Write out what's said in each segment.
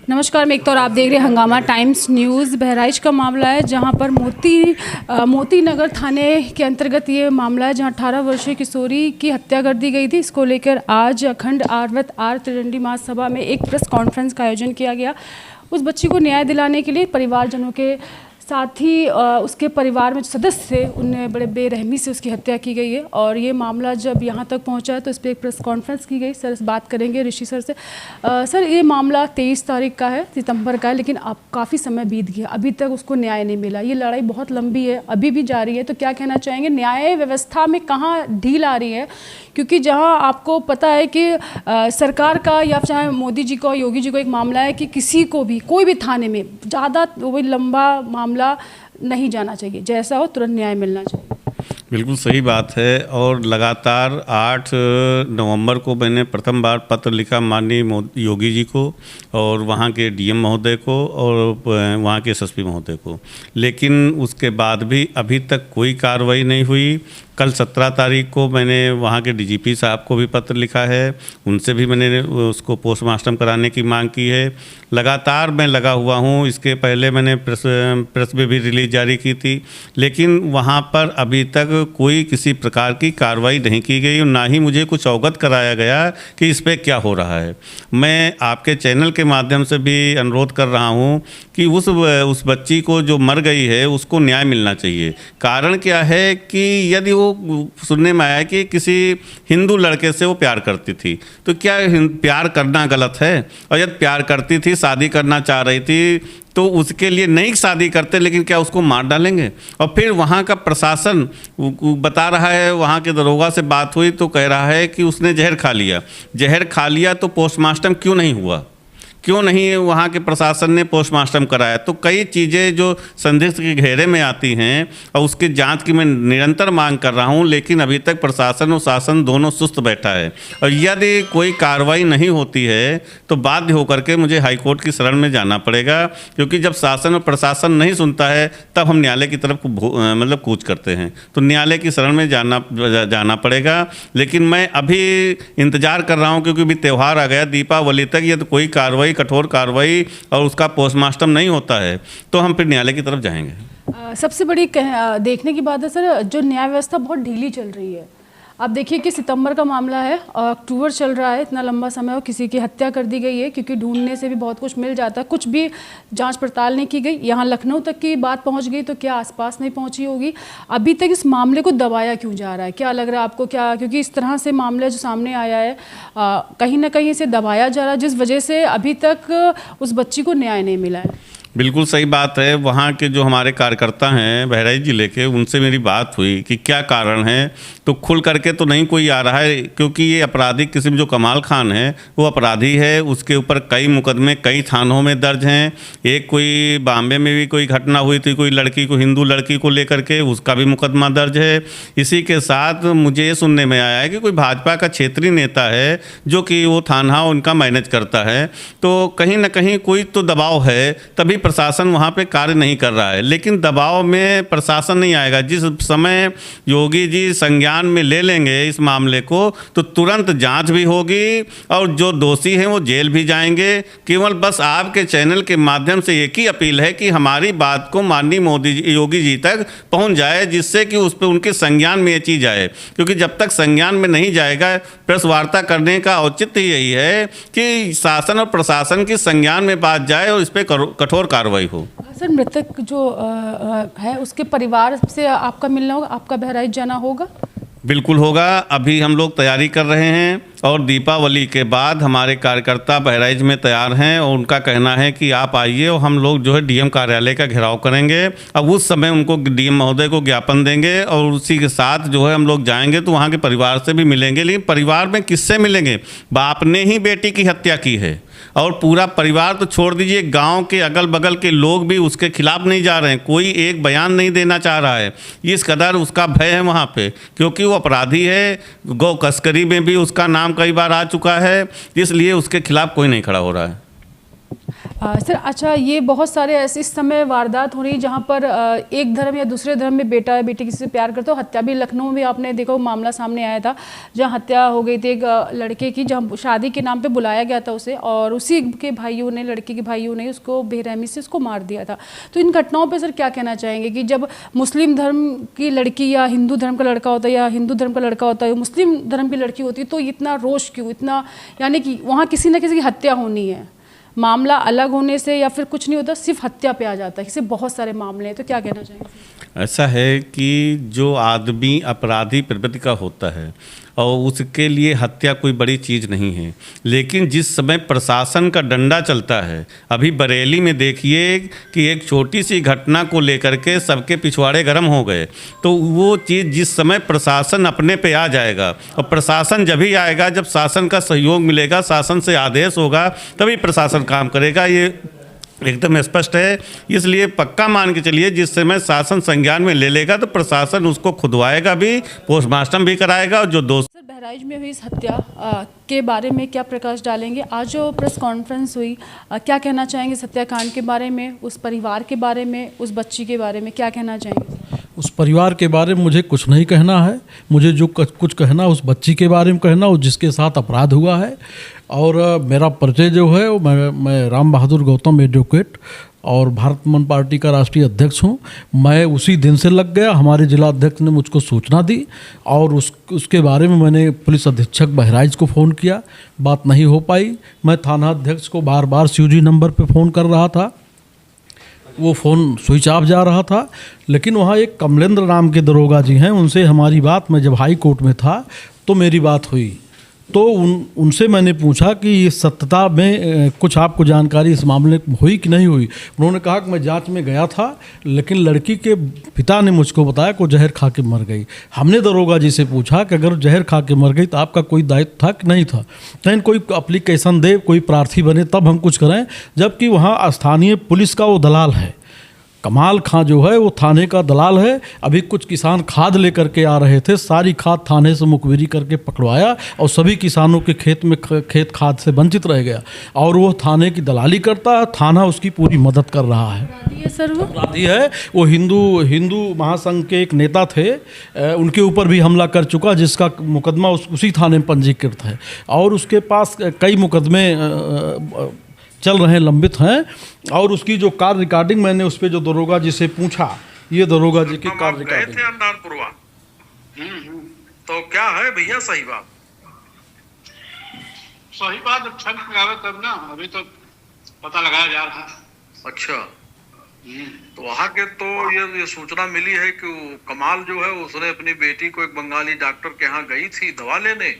नमस्कार, मैं एक तो आप देख रहे हैं हंगामा टाइम्स न्यूज़। बहराइच का मामला है जहां पर मोती नगर थाने के अंतर्गत ये मामला है, जहां 18 वर्षीय किशोरी की हत्या कर दी गई थी। इसको लेकर आज अखंड आर्वत आर त्रिदंडी महासभा में एक प्रेस कॉन्फ्रेंस का आयोजन किया गया। उस बच्ची को न्याय दिलाने के लिए परिवारजनों के साथ ही उसके परिवार में जो सदस्य थे उनने बड़े बेरहमी से उसकी हत्या की गई है। और ये मामला जब यहाँ तक पहुँचा है तो इस पर एक प्रेस कॉन्फ्रेंस की गई। सर इस बात करेंगे ऋषि सर से। सर ये मामला 23 तारीख का है, सितंबर का है, लेकिन अब काफ़ी समय बीत गया, अभी तक उसको न्याय नहीं मिला। ये लड़ाई बहुत लंबी है, अभी भी जारी है। तो क्या कहना चाहेंगे, न्याय व्यवस्था में कहाँ ढील आ रही है? क्योंकि जहाँ आपको पता है कि सरकार का या चाहे मोदी जी का, योगी जी को एक मामला है कि किसी को भी कोई भी थाने में ज़्यादा वही लंबा मामला नहीं जाना चाहिए, जैसा हो तुरंत न्याय मिलना चाहिए। बिल्कुल सही बात है। और लगातार 8 नवंबर को मैंने प्रथम बार पत्र लिखा माननीय योगी जी को और वहाँ के डीएम महोदय को और वहाँ के एसएसपी महोदय को, लेकिन उसके बाद भी अभी तक कोई कार्रवाई नहीं हुई। कल 17 तारीख को मैंने वहाँ के डीजीपी साहब को भी पत्र लिखा है, उनसे भी मैंने उसको पोस्टमार्टम कराने की मांग की है। लगातार मैं लगा हुआ हूँ। इसके पहले मैंने प्रेस में भी रिलीज जारी की थी, लेकिन वहाँ पर अभी तक कोई किसी प्रकार की कार्रवाई नहीं की गई और ना ही मुझे कुछ अवगत कराया गया कि इस पर क्या हो रहा है। मैं आपके चैनल के माध्यम से भी अनुरोध कर रहा हूँ कि उस बच्ची को जो मर गई है उसको न्याय मिलना चाहिए। कारण क्या है कि यदि वो सुनने में आया कि किसी हिंदू लड़के से वो प्यार करती थी, तो क्या प्यार करना गलत है? और यदि प्यार करती थी, शादी करना चाह रही थी, तो उसके लिए नहीं शादी करते, लेकिन क्या उसको मार डालेंगे? और फिर वहाँ का प्रशासन बता रहा है, वहाँ के दरोगा से बात हुई तो कह रहा है कि उसने जहर खा लिया। जहर खा लिया तो पोस्टमार्टम क्यों नहीं हुआ? क्यों नहीं वहाँ के प्रशासन ने पोस्टमार्टम कराया? तो कई चीज़ें जो संदिग्ध के घेरे में आती हैं और उसकी जांच की मैं निरंतर मांग कर रहा हूँ, लेकिन अभी तक प्रशासन और शासन दोनों सुस्त बैठा है। और यदि कोई कार्रवाई नहीं होती है तो बाध्य होकर के मुझे हाईकोर्ट की शरण में जाना पड़ेगा, क्योंकि जब शासन और प्रशासन नहीं सुनता है तब हम न्यायालय की तरफ मतलब कूच करते हैं। तो न्यायालय की शरण में जाना पड़ेगा। लेकिन मैं अभी इंतज़ार कर रहा हूँ, क्योंकि अभी त्यौहार आ गया, दीपावली तक यदि कोई कार्रवाई, कठोर कार्रवाई और उसका पोस्टमार्टम नहीं होता है तो हम फिर न्यायालय की तरफ जाएंगे। सबसे बड़ी देखने की बात है सर, जो न्याय व्यवस्था बहुत ढीली चल रही है। अब देखिए कि सितंबर का मामला है और अक्टूबर चल रहा है, इतना लंबा समय और किसी की हत्या कर दी गई है, क्योंकि ढूंढने से भी बहुत कुछ मिल जाता है, कुछ भी जांच पड़ताल नहीं की गई। यहाँ लखनऊ तक की बात पहुँच गई तो क्या आसपास नहीं पहुँची होगी? अभी तक इस मामले को दबाया क्यों जा रहा है? क्या लग रहा है आपको? क्या क्योंकि इस तरह से मामला जो सामने आया है, कहीं ना कहीं इसे दबाया जा रहा है, जिस वजह से अभी तक उस बच्ची को न्याय नहीं मिला है। बिल्कुल सही बात है। वहाँ के जो हमारे कार्यकर्ता हैं बहराइच ज़िले के, उनसे मेरी बात हुई कि क्या कारण है, तो खुल करके तो नहीं कोई आ रहा है, क्योंकि ये आपराधिक किस्म जो कमाल खान है वो अपराधी है। उसके ऊपर कई मुकदमे कई थानों में दर्ज हैं। एक कोई बॉम्बे में भी कोई घटना हुई थी, कोई लड़की को, हिंदू लड़की को लेकर के, उसका भी मुकदमा दर्ज है। इसी के साथ मुझे ये सुनने में आया है कि कोई भाजपा का क्षेत्रीय नेता है जो कि वो थाना उनका मैनेज करता है। तो कहीं ना कहीं कोई तो दबाव है, तभी प्रशासन वहाँ पे कार्य नहीं कर रहा है। लेकिन दबाव में प्रशासन नहीं आएगा। जिस समय योगी जी संज्ञान में ले लेंगे इस मामले को तो तुरंत जांच भी होगी और जो दोषी हैं वो जेल भी जाएंगे। केवल बस आपके चैनल के माध्यम से एक ही अपील है कि हमारी बात को माननीय योगी जी तक पहुँच जाए, जिससे कि उस पर उनके संज्ञान में ये चीज़ आए। क्योंकि जब तक संज्ञान में नहीं जाएगा, प्रेस वार्ता करने का औचित्य यही है कि शासन और प्रशासन की संज्ञान में बात जाए और इस पर कठोर कार्रवाई हो। सर मृतक जो है उसके परिवार से आपका मिलना होगा, आपका बहराइच जाना होगा? बिल्कुल होगा। अभी हम लोग तैयारी कर रहे हैं और दीपावली के बाद हमारे कार्यकर्ता बहराइच में तैयार हैं और उनका कहना है कि आप आइए और हम लोग जो है डीएम कार्यालय का घेराव करेंगे। अब उस समय उनको डीएम महोदय को ज्ञापन देंगे और उसी के साथ जो है हम लोग जाएंगे तो वहाँ के परिवार से भी मिलेंगे। लेकिन परिवार में किससे मिलेंगे? बाप ने ही बेटी की हत्या की है और पूरा परिवार तो छोड़ दीजिए, गांव के अगल बगल के लोग भी उसके खिलाफ नहीं जा रहे हैं। कोई एक बयान नहीं देना चाह रहा है। इस कदर उसका भय है वहाँ पे, क्योंकि वो अपराधी है। गौ तस्करी में भी उसका नाम कई बार आ चुका है, इसलिए उसके खिलाफ कोई नहीं खड़ा हो रहा है। सर अच्छा, ये बहुत सारे ऐसे इस समय वारदात हो रही है जहाँ पर एक धर्म या दूसरे धर्म में बेटा या बेटी किसी से प्यार करते हो, हत्या भी। लखनऊ में आपने देखो मामला सामने आया था जहाँ हत्या हो गई थी एक लड़के की, जहाँ शादी के नाम पे बुलाया गया था उसे, और उसी के भाइयों ने, लड़के के भाइयों ने उसको बेरहमी से उसको मार दिया था। तो इन घटनाओं पर सर क्या कहना चाहेंगे कि जब मुस्लिम धर्म की लड़की या हिंदू धर्म का लड़का होता है या हिंदू धर्म का लड़का होता है, मुस्लिम धर्म की लड़की होती है, तो इतना रोष क्यों, इतना यानी कि वहाँ किसी न किसी की हत्या होनी है, मामला अलग होने से या फिर कुछ नहीं होता, सिर्फ हत्या पे आ जाता है। इससे बहुत सारे मामले हैं, तो क्या कहना चाहेंगे? ऐसा है कि जो आदमी अपराधी प्रवृत्ति का होता है और उसके लिए हत्या कोई बड़ी चीज़ नहीं है, लेकिन जिस समय प्रशासन का डंडा चलता है, अभी बरेली में देखिए कि एक छोटी सी घटना को लेकर के सबके पिछवाड़े गर्म हो गए। तो वो चीज़ जिस समय प्रशासन अपने पे आ जाएगा, और प्रशासन जब ही आएगा जब शासन का सहयोग मिलेगा, शासन से आदेश होगा, तभी प्रशासन काम करेगा। ये एकदम स्पष्ट है। इसलिए पक्का मान के चलिए जिस समय शासन संज्ञान में ले लेगा तो प्रशासन उसको खुदवाएगा भी, पोस्टमार्टम भी कराएगा। और जो दोस्त सर बहराइच में हुई इस हत्या के बारे में क्या प्रकाश डालेंगे? आज जो प्रेस कॉन्फ्रेंस हुई, क्या कहना चाहेंगे इस हत्याकांड के बारे में, उस परिवार के बारे में, उस बच्ची के बारे में क्या कहना चाहेंगे? उस परिवार के बारे में मुझे कुछ नहीं कहना है। मुझे जो कुछ कहना उस बच्ची के बारे में कहना, उस जिसके साथ अपराध हुआ है। और मेरा परिचय जो है वो मैं राम बहादुर गौतम एडवोकेट और भारत मन पार्टी का राष्ट्रीय अध्यक्ष हूँ। मैं उसी दिन से लग गया, हमारे जिला अध्यक्ष ने मुझको सूचना दी और उसके बारे में मैंने पुलिस अधीक्षक बहराइच को फ़ोन किया, बात नहीं हो पाई। मैं थाना अध्यक्ष को बार बार CUG नंबर पे फ़ोन कर रहा था, वो फ़ोन स्विच ऑफ जा रहा था। लेकिन वहाँ एक कमलेंद्र नाम के दरोगा जी हैं, उनसे हमारी बात, मैं जब हाई कोर्ट में था तो मेरी बात हुई। तो उनसे मैंने पूछा कि ये सत्यता में कुछ आपको जानकारी इस मामले में हुई कि नहीं हुई। उन्होंने कहा कि मैं जांच में गया था, लेकिन लड़की के पिता ने मुझको बताया कि वो जहर खा के मर गई। हमने दरोगा जी से पूछा कि अगर जहर खा के मर गई तो आपका कोई दायित्व था कि नहीं था, कहीं कोई अप्लीकेशन दे, कोई प्रार्थी बने तब हम कुछ करें। जबकि वहाँ स्थानीय पुलिस का वो दलाल है, कमाल खां जो है वो थाने का दलाल है। अभी कुछ किसान खाद लेकर के आ रहे थे, सारी खाद थाने से मुखबिरी करके पकड़वाया और सभी किसानों के खेत में खेत खाद से वंचित रह गया। और वो थाने की दलाली करता है, थाना उसकी पूरी मदद कर रहा है। अपराधी है वो। हिंदू महासंघ के एक नेता थे, उनके ऊपर भी हमला कर चुका, जिसका मुकदमा उसी थाने में पंजीकृत है। और उसके पास कई मुकदमे चल रहे हैं, लंबित हैं। और उसकी जो कार रिकॉर्डिंग मैंने उस पर जो दरोगा जी से पूछा, ये दरोगा जी की कार रिकॉर्डिंग। गए थे अंडारपुरवा। तो क्या है भैया सही बात? सही बात छठ में आवे तब ना, अभी तो पता लगाया जा रहा है। अच्छा, तो वहाँ के तो ये सूचना मिली है कि कमाल जो है उसने अपनी बेटी को एक बंगाली डॉक्टर के यहाँ गई थी दवा लेने,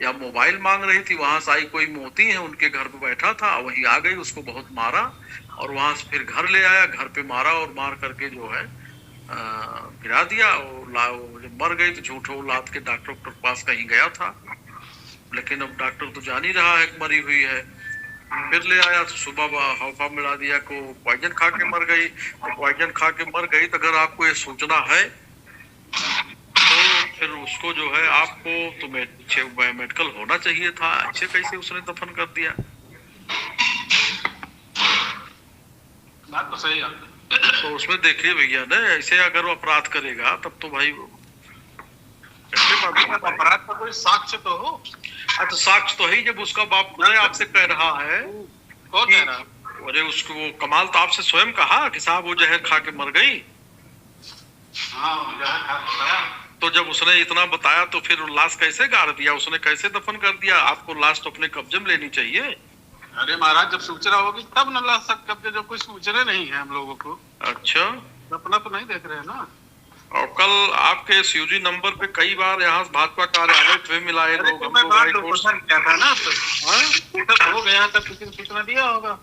या मोबाइल मांग रही थी, वहां से आई कोई मोती है उनके घर पे बैठा था, वही आ गई, उसको बहुत मारा और वहां से फिर घर ले आया, घर पे मारा और मार करके जो है गिरा दिया। और जब मर गई तो झूठो लाद के डॉक्टर के पास कहीं गया था, लेकिन अब डॉक्टर तो जान ही रहा है कि मरी हुई है। फिर ले आया तो सुबह हौफा मिला दिया को पॉइजन खा के मर गई। तो पॉइजन खा के मर गई तो अगर आपको ये सूचना है तो फिर उसको जो है आपको तो मेडिकल होना चाहिए था, अच्छे कैसे उसने दफन कर दिया? बात तो सही है। तो उसमें देखिए भैया ना, ऐसे अगर वो अपराध करेगा तब तो भाई अपराध का कोई साक्ष्य तो हो। तो साक्ष्य तो है, जब उसका बाप खुद आपसे कह रहा है। कौन कह रहा? अरे उसको वो कमाल तो आपसे स्वयं कहा कि साहब वो जहर खा के मर गई। हाँ, जहर खा के मरा। तो जब उसने इतना बताया तो फिर लाश कैसे गाड़ दिया, उसने कैसे दफन कर दिया? आपको लाश तो अपने कब्जे में लेनी चाहिए। अरे महाराज, जब सूचना होगी तब न ला सकते, कब्जे जो कोई सूचना नहीं है हम लोगों को। अच्छा, अपना तो नहीं देख रहे हैं ना। और कल आपके CUG नंबर पे कई बार यहाँ भाजपा कार्यालय पे मिलाए लोग, क्या था ना, तो हो गया तब किसी ने सूचना दिया होगा।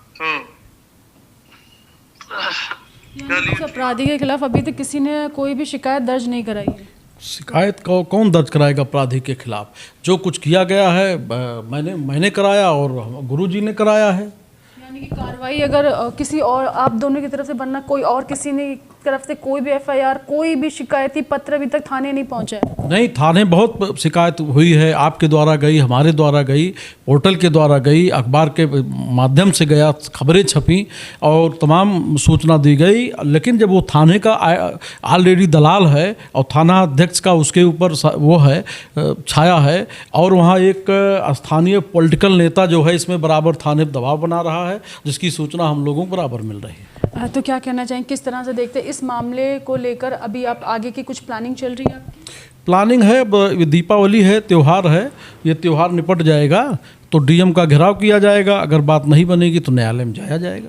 अपराधी के खिलाफ अभी तक किसी ने कोई भी शिकायत दर्ज नहीं कराई है। शिकायत कौन दर्ज कराएगा अपराधी के खिलाफ? जो कुछ किया गया है मैंने कराया और गुरुजी ने कराया है। यानी कि कार्रवाई अगर किसी और आप दोनों की तरफ से बनना, कोई और किसी ने तरफ से कोई भी FIR, कोई भी शिकायती पत्र अभी तक थाने नहीं पहुंचा है? नहीं, थाने बहुत शिकायत हुई है, आपके द्वारा गई, हमारे द्वारा गई, पोर्टल के द्वारा गई, अखबार के माध्यम से गया, खबरें छपी और तमाम सूचना दी गई। लेकिन जब वो थाने का ऑलरेडी दलाल है और थाना अध्यक्ष का उसके ऊपर वो है, छाया है, और वहाँ एक स्थानीय पॉलिटिकल नेता जो है इसमें बराबर थाने पर दबाव बना रहा है, जिसकी सूचना हम लोगों को बराबर मिल रही है। तो क्या कहना चाहेंगे, किस तरह से देखते हैं इस मामले को लेकर? अभी आप आगे की कुछ प्लानिंग चल रही है? प्लानिंग है, दीपावली है, त्यौहार है, ये त्यौहार निपट जाएगा तो DM का घेराव किया जाएगा, अगर बात नहीं बनेगी तो न्यायालय में जाया जाएगा।